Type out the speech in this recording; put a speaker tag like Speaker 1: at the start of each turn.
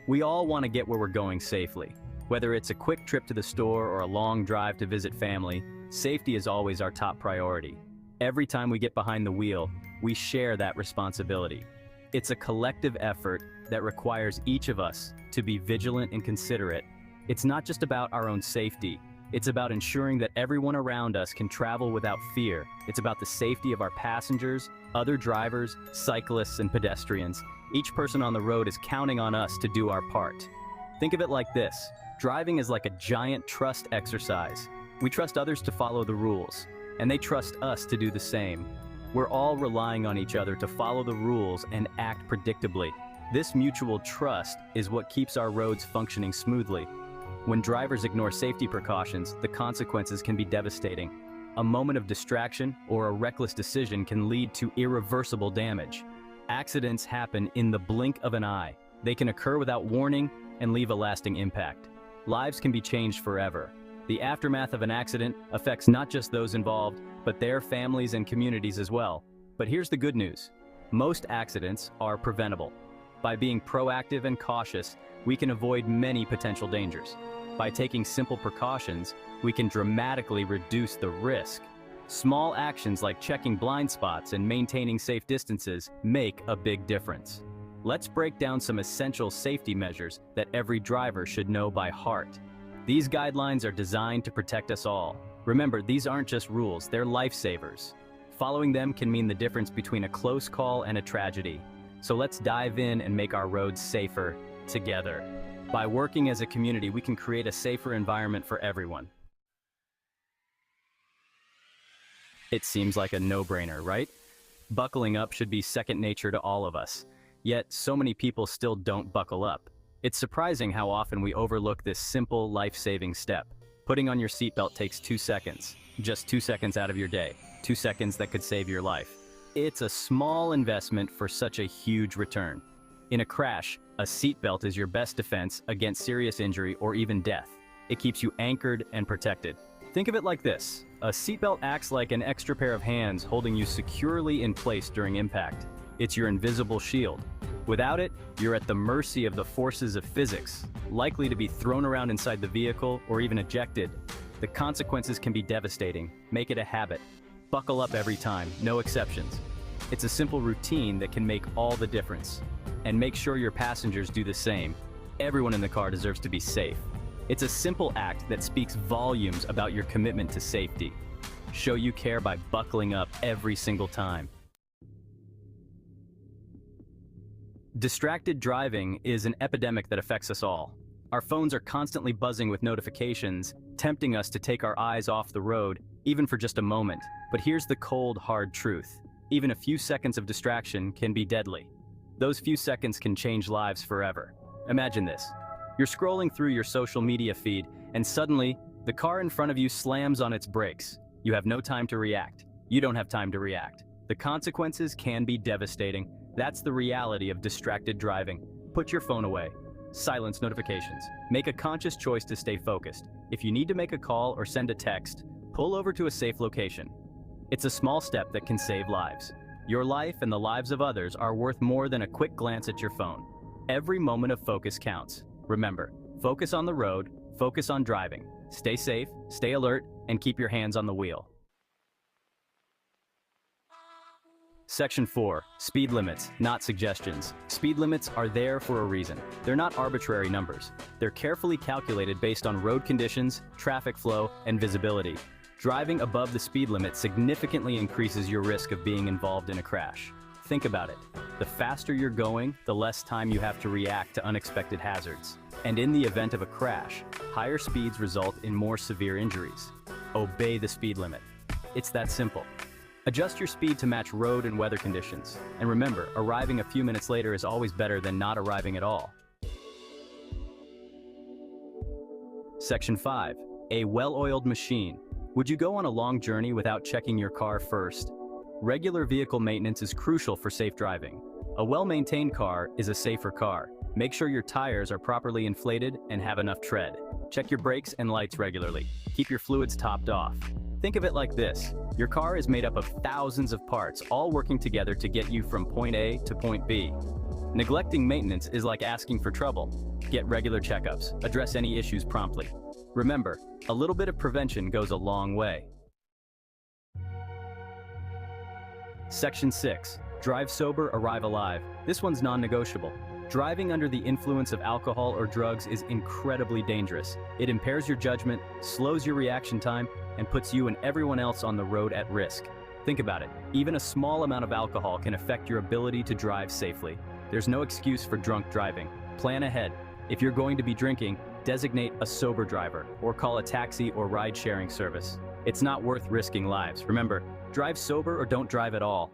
Speaker 1: We all want to get where we're going safely. Whether it's a quick trip to the store or a long drive to visit family, safety is always our top priority. Every time we get behind the wheel, we share that responsibility. It's a collective effort that requires each of us to be vigilant and considerate. It's not just about our own safety. It's about ensuring that everyone around us can travel without fear. It's about the safety of our passengers, other drivers, cyclists, and pedestrians. Each person on the road is counting on us to do our part. Think of it like this. Driving is like a giant trust exercise. We trust others to follow the rules, and they trust us to do the same. We're all relying on each other to follow the rules and act predictably. This mutual trust is what keeps our roads functioning smoothly. When drivers ignore safety precautions, the consequences can be devastating. A moment of distraction or a reckless decision can lead to irreversible damage. Accidents happen in the blink of an eye. They can occur without warning and leave a lasting impact. Lives can be changed forever. The aftermath of an accident affects not just those involved, but their families and communities as well. But here's the good news. Most accidents are preventable. By being proactive and cautious, we can avoid many potential dangers. By taking simple precautions, we can dramatically reduce the risk. Small actions like checking blind spots and maintaining safe distances make a big difference. Let's break down some essential safety measures that every driver should know by heart. These guidelines are designed to protect us all. Remember, these aren't just rules, they're lifesavers. Following them can mean the difference between a close call and a tragedy. So let's dive in and make our roads safer together. By working as a community, we can create a safer environment for everyone. It seems like a no-brainer, right? Buckling up should be second nature to all of us. Yet, so many people still don't buckle up. It's surprising how often we overlook this simple, life-saving step. Putting on your seatbelt takes 2 seconds. Just 2 seconds out of your day. 2 seconds that could save your life. It's a small investment for such a huge return. In a crash, a seatbelt is your best defense against serious injury or even death. It keeps you anchored and protected. Think of it like this. A seatbelt acts like an extra pair of hands holding you securely in place during impact. It's your invisible shield. Without it, you're at the mercy of the forces of physics, likely to be thrown around inside the vehicle or even ejected. The consequences can be devastating. Make it a habit. Buckle up every time, no exceptions. It's a simple routine that can make all the difference. And make sure your passengers do the same. Everyone in the car deserves to be safe. It's a simple act that speaks volumes about your commitment to safety. Show you care by buckling up every single time. Distracted driving is an epidemic that affects us all. Our phones are constantly buzzing with notifications, tempting us to take our eyes off the road, even for just a moment. But here's the cold, hard truth. Even a few seconds of distraction can be deadly. Those few seconds can change lives forever. Imagine this. You're scrolling through your social media feed, and suddenly, the car in front of you slams on its brakes. You have no time to react. You don't have time to react. The consequences can be devastating. That's the reality of distracted driving. Put your phone away. Silence notifications. Make a conscious choice to stay focused. If you need to make a call or send a text, pull over to a safe location. It's a small step that can save lives. Your life and the lives of others are worth more than a quick glance at your phone. Every moment of focus counts. Remember, focus on the road, focus on driving. Stay safe, stay alert, and keep your hands on the wheel. Section 4. Speed limits, not suggestions. Speed limits are there for a reason. They're not arbitrary numbers. They're carefully calculated based on road conditions, traffic flow, and visibility. Driving above the speed limit significantly increases your risk of being involved in a crash. Think about it. The faster you're going, the less time you have to react to unexpected hazards. And in the event of a crash, higher speeds result in more severe injuries. Obey the speed limit. It's that simple. Adjust your speed to match road and weather conditions. And remember, arriving a few minutes later is always better than not arriving at all. Section 5. A well-oiled machine. Would you go on a long journey without checking your car first? Regular vehicle maintenance is crucial for safe driving. A well-maintained car is a safer car. Make sure your tires are properly inflated and have enough tread. Check your brakes and lights regularly. Keep your fluids topped off. Think of it like this. Your car is made up of thousands of parts, all working together to get you from point A to point B. Neglecting maintenance is like asking for trouble. Get regular checkups, address any issues promptly. Remember, a little bit of prevention goes a long way. Section 6. Drive sober, arrive alive. This one's non-negotiable. Driving under the influence of alcohol or drugs is incredibly dangerous. It impairs your judgment, slows your reaction time, and puts you and everyone else on the road at risk. Think about it. Even a small amount of alcohol can affect your ability to drive safely. There's no excuse for drunk driving. Plan ahead. If you're going to be drinking, designate a sober driver or call a taxi or ride-sharing service. It's not worth risking lives. Remember, drive sober or don't drive at all.